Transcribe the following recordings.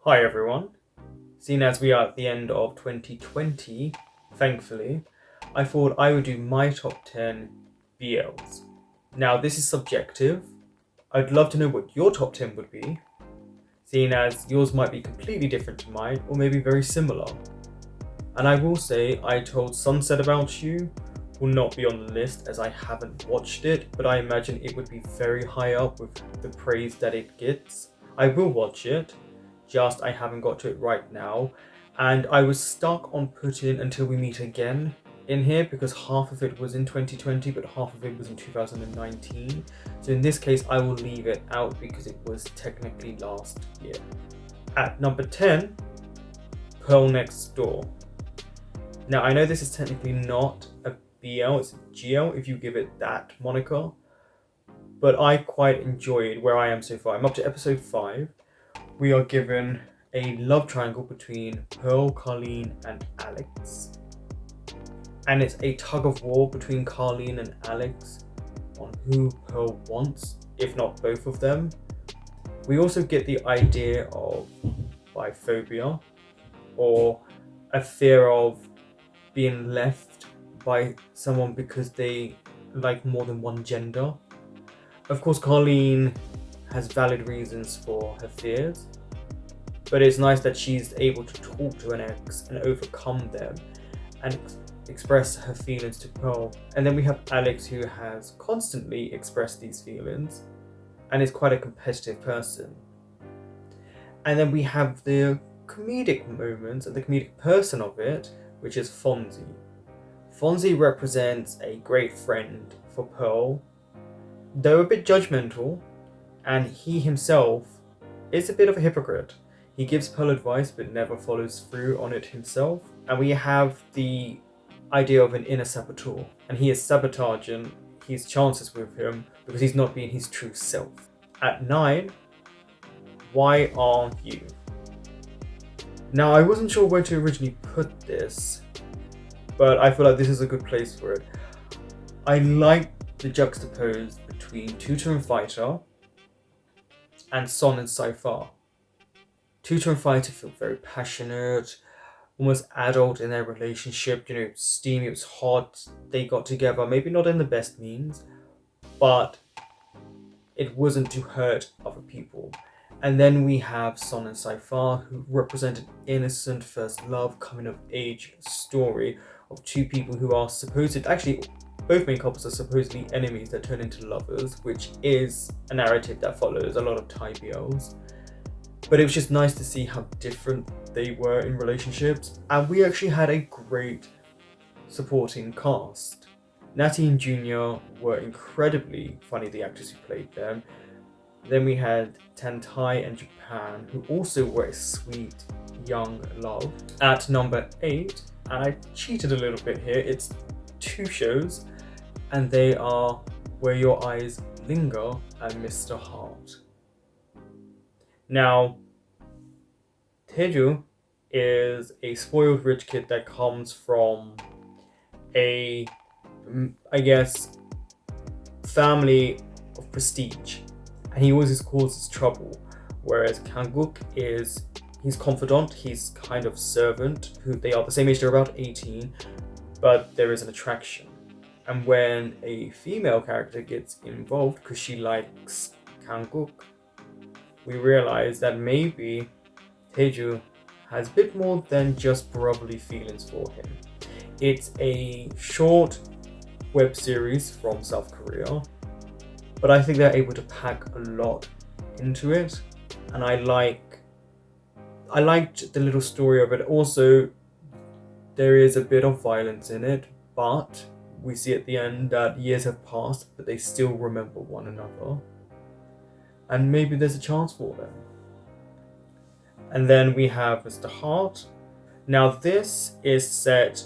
Hi everyone. Seeing as we are at the end of 2020, thankfully, I thought I would do my top 10 BLs. Now this is subjective. I'd love to know what your top 10 would be, seeing as yours might be completely different to mine or maybe very similar. And I will say I told Sunset About You will not be on the list as I haven't watched it, but I imagine it would be very high up with the praise that it gets. I will watch it, just I haven't got to it right now. And I was stuck on putting Until We Meet Again in here because half of it was in 2020 but half of it was in 2019. So in this case I will leave it out because it was technically last year. At number 10, Pearl Next Door. Now I know this is technically not a BL, it's a GL if you give it that moniker, but I quite enjoyed where I am so far. I'm up to episode 5. We are given a love triangle between Pearl, Carlene, and Alex. And it's a tug of war between Carlene and Alex on who Pearl wants, if not both of them. We also get the idea of biphobia, or a fear of being left by someone because they like more than one gender. Of course, Carlene has valid reasons for her fears, but it's nice that she's able to talk to an ex and overcome them and express her feelings to Pearl. And then we have Alex, who has constantly expressed these feelings and is quite a competitive person. And then we have the comedic moments and the comedic person of it, which is Fonzie. Fonzie represents a great friend for Pearl, though a bit judgmental, and he himself is a bit of a hypocrite. He gives Pearl advice but never follows through on it himself. And we have the idea of an inner saboteur, and he is sabotaging his chances with him because he's not being his true self. At 9, Why Aren't You? Now I wasn't sure where to originally put this, but I feel like this is a good place for it. I like the juxtapose between Tutor and Fighter and Son and Cypher. Tutor and Fighter feel very passionate, almost adult in their relationship, steamy, it was hot, they got together, maybe not in the best means, but it wasn't to hurt other people. And then we have Son and Cypher, who represent an innocent first love, coming of age story of two people who are both main couples are supposedly enemies that turn into lovers, which is a narrative that follows a lot of Thai BLs. But it was just nice to see how different they were in relationships, and we actually had a great supporting cast. Natty and Junior were incredibly funny, the actors who played them. Then we had Tantai and Japan, who also were a sweet young love. At number 8, and I cheated a little bit here, it's 2 shows, and they are Where Your Eyes Linger and Mr. Heart. Now, Taeju is a spoiled rich kid that comes from a, I guess, family of prestige, and he always causes trouble. Whereas Kanguk is his confidant, he's kind of servant, who they are the same age, they're about 18, but there is an attraction. And when a female character gets involved because she likes Kanguk, we realize that maybe Taeju has a bit more than just brotherly feelings for him. It's a short web series from South Korea, but I think they're able to pack a lot into it, and I liked the little story of it. Also, there is a bit of violence in it, but we see at the end that years have passed, but they still remember one another. And maybe there's a chance for them. And then we have Mr. Heart. Now this is set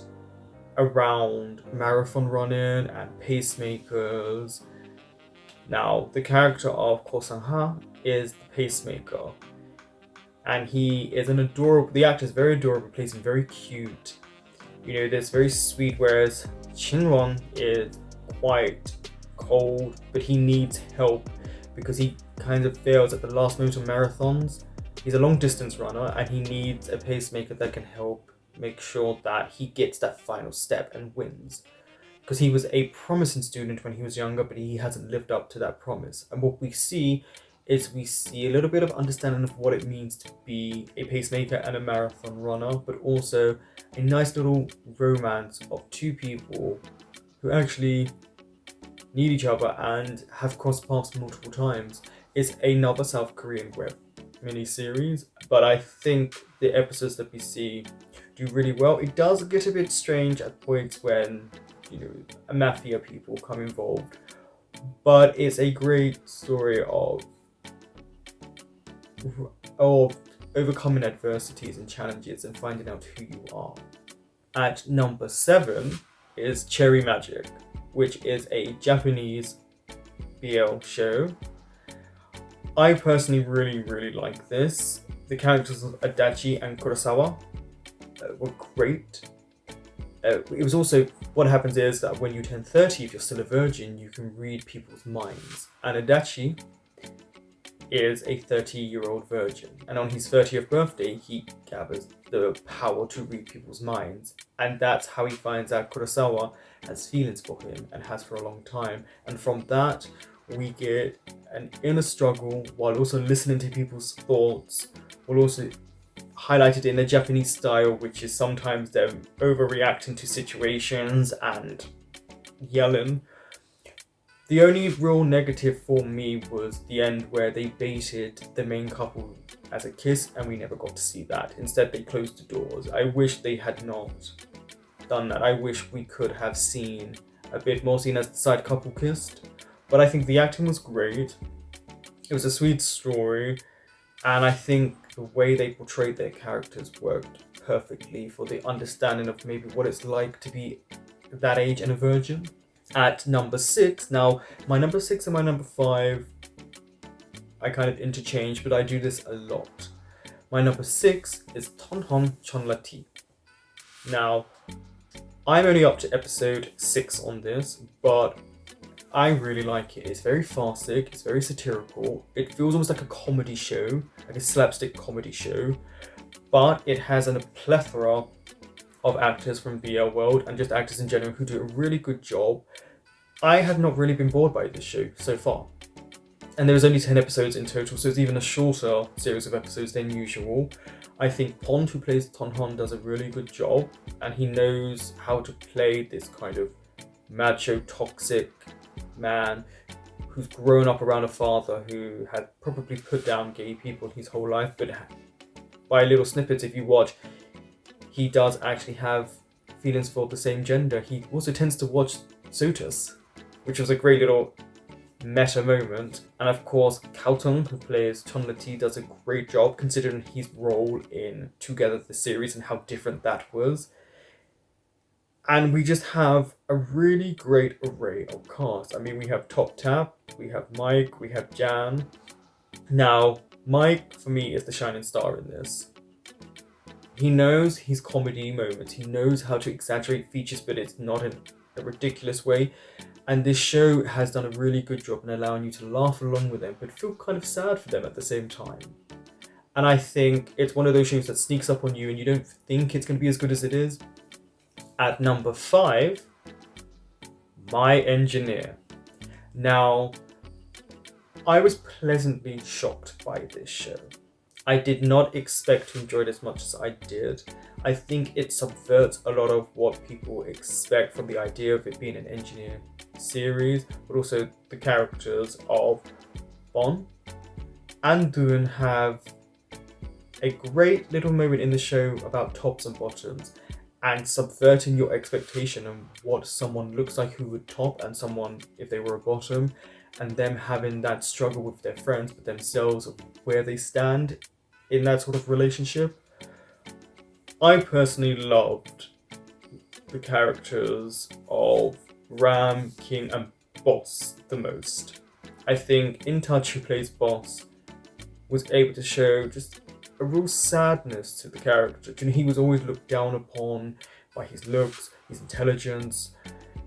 around marathon running and pacemakers. Now the character of Ko Sang-ha is the pacemaker. And he is the actor is very adorable, plays him very cute. This very sweet, whereas Shinron is quite cold, but he needs help because he kind of fails at the last moment of marathons. He's a long distance runner and he needs a pacemaker that can help make sure that he gets that final step and wins. Because he was a promising student when he was younger, but he hasn't lived up to that promise. And what we see is we see a little bit of understanding of what it means to be a pacemaker and a marathon runner, but also a nice little romance of two people who actually need each other and have crossed paths multiple times. It's another South Korean web miniseries, but I think the episodes that we see do really well. It does get a bit strange at points when, you know, mafia people come involved, but it's a great story of overcoming adversities and challenges and finding out who you are. At number 7 is Cherry Magic, which is a Japanese BL show. I personally really like this. The characters of Adachi and Kurosawa were great. It was also, what happens is that when you turn 30, if you're still a virgin, you can read people's minds. And Adachi is a 30-year-old virgin. And on his 30th birthday, he gathers the power to read people's minds. And that's how he finds out Kurosawa has feelings for him and has for a long time. And from that, we get an inner struggle while also listening to people's thoughts, while also highlighted in a Japanese style, which is sometimes them overreacting to situations and yelling. The only real negative for me was the end where they baited the main couple as a kiss and we never got to see that. Instead, they closed the doors. I wish they had not done that. I wish we could have seen a bit more seen as the side couple kissed. But I think the acting was great. It was a sweet story. And I think the way they portrayed their characters worked perfectly for the understanding of maybe what it's like to be that age and a virgin. At number 6, now my number 6 and my number 5, I kind of interchange, but I do this a lot. My number 6 is Tonhon Chonlati. Now, I'm only up to episode 6 on this, but I really like it. It's very farcic, it's very satirical. It feels almost like a comedy show, like a slapstick comedy show, but it has a plethora of actors from BL world and just actors in general who do a really good job. I have not really been bored by this show so far. And there was only 10 episodes in total, so it's even a shorter series of episodes than usual. I think Pond, who plays Tonhon, does a really good job, and he knows how to play this kind of macho, toxic man who's grown up around a father who had probably put down gay people his whole life, but by little snippets, if you watch, he does actually have feelings for the same gender. He also tends to watch Sotus, which was a great little meta moment. And of course, Kaltung, who plays Chonlati, does a great job considering his role in Together the series and how different that was. And we just have a really great array of cast. I mean, we have Top Tap, we have Mike, we have Jan. Now, Mike, for me, is the shining star in this. He knows his comedy moments. He knows how to exaggerate features, but it's not in a ridiculous way. And this show has done a really good job in allowing you to laugh along with them, but feel kind of sad for them at the same time. And I think it's one of those shows that sneaks up on you and you don't think it's going to be as good as it is. At number 5, My Engineer. Now, I was pleasantly shocked by this show. I did not expect to enjoy it as much as I did. I think it subverts a lot of what people expect from the idea of it being an engineer series, but also the characters of Bon and Doon have a great little moment in the show about tops and bottoms and subverting your expectation of what someone looks like who would top and someone if they were a bottom, and them having that struggle with their friends but themselves of where they stand in that sort of relationship. I personally loved the characters of Ram, King and Boss the most. I think In Touch, who plays Boss, was able to show just a real sadness to the character. You know, he was always looked down upon by his looks, his intelligence.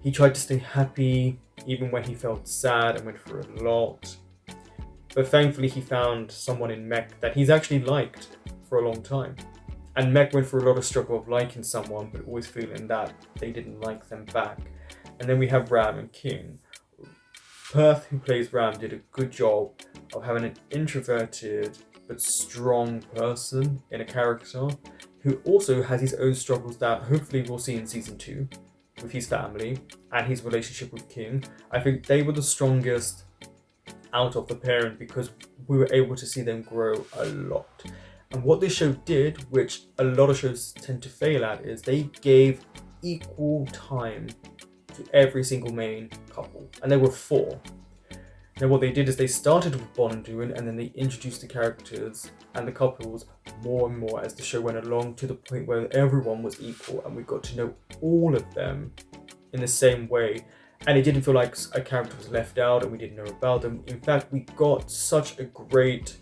He tried to stay happy even when he felt sad and went through a lot. But thankfully he found someone in Mech that he's actually liked for a long time. And Mech went through a lot of struggle of liking someone, but always feeling that they didn't like them back. And then we have Ram and King. Perth, who plays Ram, did a good job of having an introverted but strong person in a character who also has his own struggles that hopefully we'll see in season 2 with his family and his relationship with King. I think they were the strongest out of the parent because we were able to see them grow a lot. And what this show did, which a lot of shows tend to fail at, is they gave equal time to every single main couple. And there were 4. Now what they did is they started with Bon and Duin, and then they introduced the characters and the couples more and more as the show went along, to the point where everyone was equal and we got to know all of them in the same way. And it didn't feel like a character was left out and we didn't know about them. In fact, we got such a great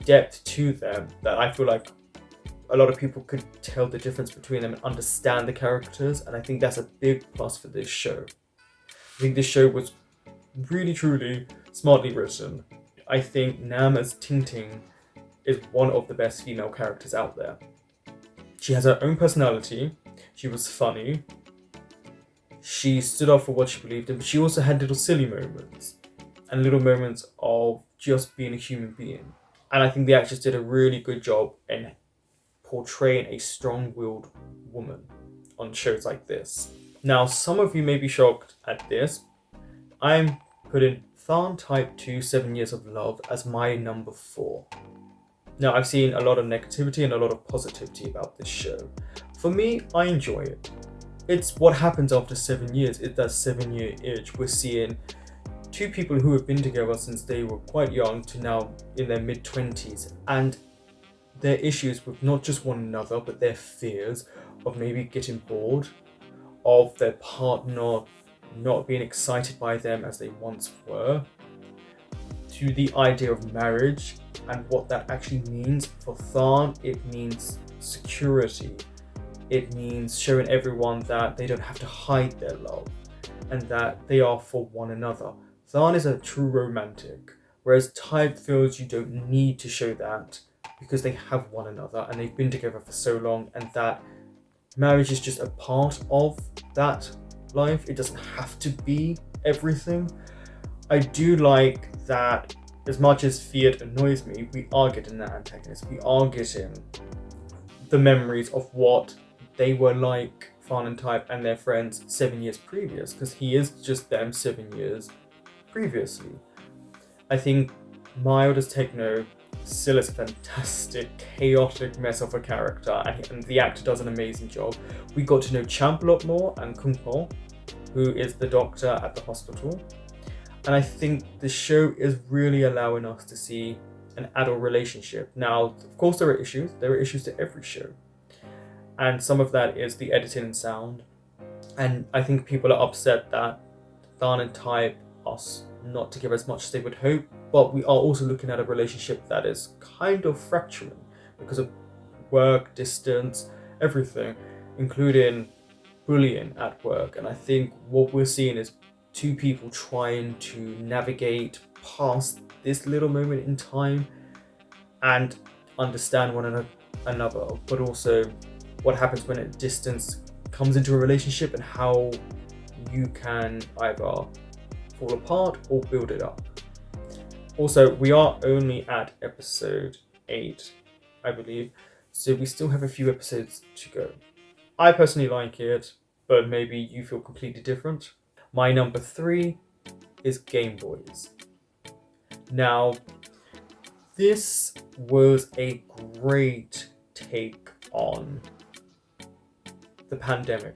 depth to them that I feel like a lot of people could tell the difference between them and understand the characters. And I think that's a big plus for this show. I think this show was really, truly smartly written. I think Nam as Ting is one of the best female characters out there. She has her own personality. She was funny. She stood up for what she believed in, but she also had little silly moments and little moments of just being a human being. And I think the actress did a really good job in portraying a strong-willed woman on shows like this. Now, some of you may be shocked at this. I'm putting Tharn Type 2 7 Years of Love as my number 4. Now, I've seen a lot of negativity and a lot of positivity about this show. For me, I enjoy it. It's what happens after 7 years. It's that 7-year itch. We're seeing 2 people who have been together since they were quite young to now in their mid-20s, and their issues with not just one another, but their fears of maybe getting bored, of their partner not being excited by them as they once were, to the idea of marriage and what that actually means. For Tharn, it means security. It means showing everyone that they don't have to hide their love and that they are for one another. Tharn is a true romantic, whereas Type feels you don't need to show that because they have one another and they've been together for so long, and that marriage is just a part of that life. It doesn't have to be everything. I do like that as much as Fiat annoys me, we are getting that antagonist. We are getting the memories of what they were like, Tharn and Type and their friends 7 years previous, because he is just them 7 years previously. I think Mild as Techno still is a fantastic, chaotic mess of a character, and the actor does an amazing job. We got to know Champ a lot more, and Kung Po, who is the doctor at the hospital. And I think the show is really allowing us to see an adult relationship. Now, of course, there are issues. There are issues to every show. And some of that is the editing and sound. And I think people are upset that Tharn and Type are not together as much as they would hope. But we are also looking at a relationship that is kind of fracturing because of work, distance, everything, including bullying at work. And I think what we're seeing is 2 people trying to navigate past this little moment in time and understand one another, but also what happens when a distance comes into a relationship and how you can either fall apart or build it up. Also, we are only at episode 8, I believe, so we still have a few episodes to go. I personally like it, but maybe you feel completely different. My number 3 is Game Boys. Now, this was a great take on the pandemic.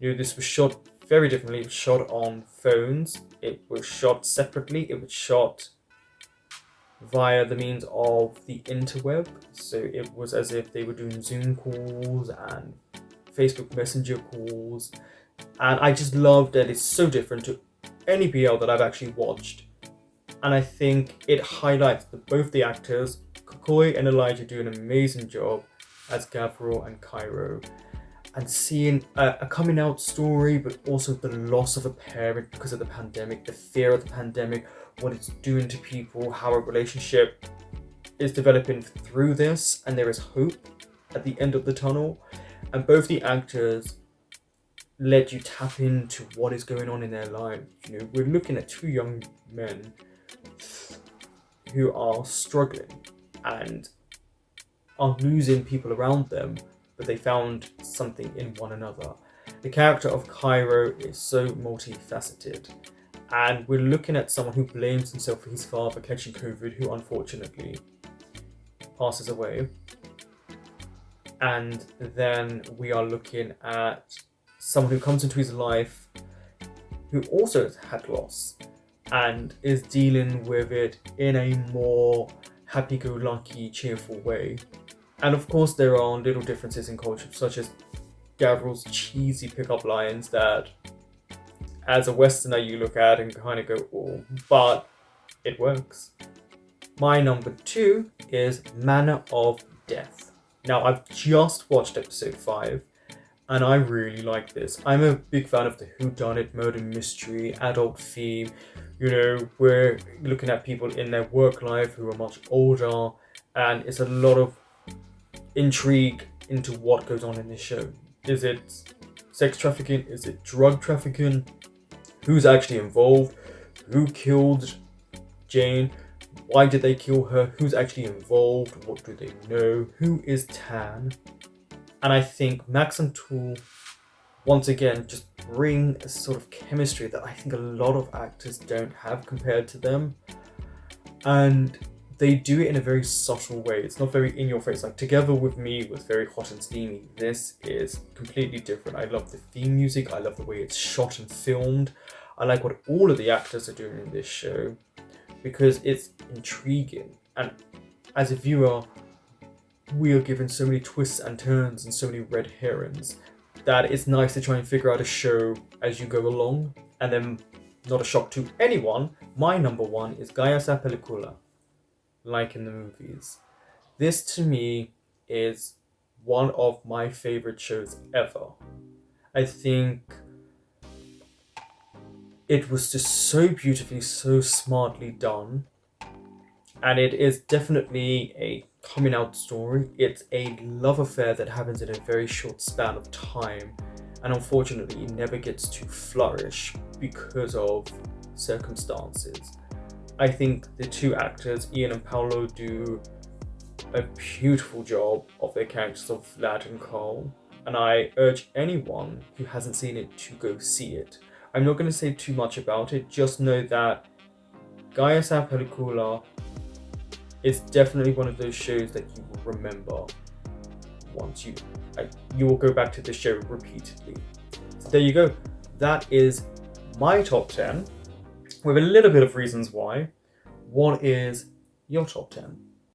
You know, this was shot very differently. It was shot on phones. It was shot separately. It was shot via the means of the interweb. So it was as if they were doing Zoom calls and Facebook Messenger calls. And I just love that it's so different to any BL that I've actually watched. And I think it highlights that both the actors, Kokoi and Elijah, do an amazing job as Gavril and Cairo. and seeing a coming out story, but also the loss of a parent because of the pandemic, the fear of the pandemic, what it's doing to people, how a relationship is developing through this, and there is hope at the end of the tunnel. And both the actors let you tap into what is going on in their lives. You know, we're looking at two young men who are struggling and are losing people around them, but they found something in one another. The character of Cairo is so multifaceted, and we're looking at someone who blames himself for his father catching COVID, who unfortunately passes away. And then we are looking at someone who comes into his life who also had loss and is dealing with it in a more happy-go-lucky, cheerful way. And of course, there are little differences in culture, such as Gavril's cheesy pickup lines that, as a Westerner, you look at and kind of go, oh, but it works. My number 2 is Manner of Death. Now, I've just watched episode 5, and I really like this. I'm a big fan of the whodunit, murder mystery, adult theme. You know, we're looking at people in their work life who are much older, and it's a lot of intrigue into what goes on in this show. Is it sex trafficking? Is it drug trafficking? Who's actually involved? Who killed Jane? Why did they kill her? Who's actually involved? What do they know? Who is Tan? And I think Max and Tool, once again, just bring a sort of chemistry that I think a lot of actors don't have compared to them. And they do it in a very subtle way. It's not very in your face. Like Together With Me was very hot and steamy. This is completely different. I love the theme music. I love the way it's shot and filmed. I like what all of the actors are doing in this show because it's intriguing. And as a viewer, we are given so many twists and turns and so many red herrings that it's nice to try and figure out a show as you go along. And then, not a shock to anyone, my number 1 is Guyasa pelicula, like in the movies. This to me is one of my favorite shows ever. I think it was just so beautifully, so smartly done. And it is definitely a coming out story. It's a love affair that happens in a very short span of time. And unfortunately, it never gets to flourish because of circumstances. I think the two actors, Ian and Paolo, do a beautiful job of their characters of Vlad and Carl. And I urge anyone who hasn't seen it to go see it. I'm not going to say too much about it, just know that Guyasa pelicula is definitely one of those shows that you will remember once you will go back to the show repeatedly. So there you go. That is my top 10 with a little bit of reasons why. What is your top 10?